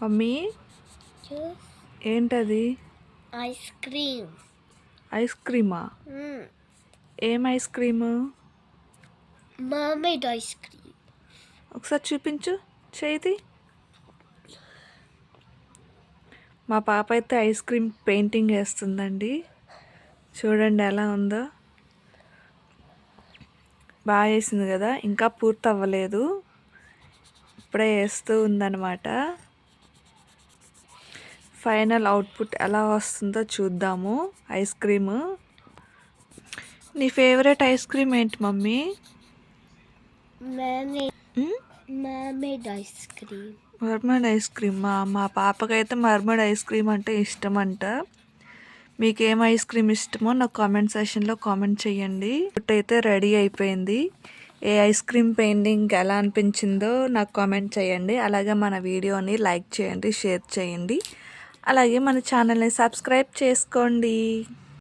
Mummy juice ఏంటది? Ice cream. Ice క్రీమా? ఏం ice cream? Mermaid ice cream. ఒకసారి చూపించు చేతి. మా పాప అయితే ఐస్ క్రీమ్ పెయింటింగ్ వేస్తుందండి. చూడండి ఎలా ఉందో. బాగా వేసింది కదా, ఇంకా పూర్తి అవ్వలేదు, ఇప్పుడే వేస్తూ ఉందన్నమాట. ఫైనల్ అవుట్పుట్ ఎలా వస్తుందో చూద్దాము. Ice cream. నీ ఫేవరెట్ ఐస్ క్రీమ్ ఏంటి mummy? Mermaid ice cream. Mermaid ice క్రీమా? మా పాపకైతే మర్మడ్ ఐస్ క్రీమ్ అంటే ఇష్టం అంట. మీకు ఏం ఐస్ క్రీమ్ ఇష్టమో నాకు కామెంట్ సెక్షన్లో కామెంట్ చేయండి. ఫుడ్ అయితే రెడీ అయిపోయింది. ఏ ఐస్ క్రీమ్ పెయింటింగ్ ఎలా అనిపించిందో నాకు కామెంట్ చేయండి. అలాగే మన వీడియోని లైక్ చేయండి, షేర్ చేయండి. అలాగే మన ఛానల్ని సబ్స్క్రైబ్ చేసుకోండి.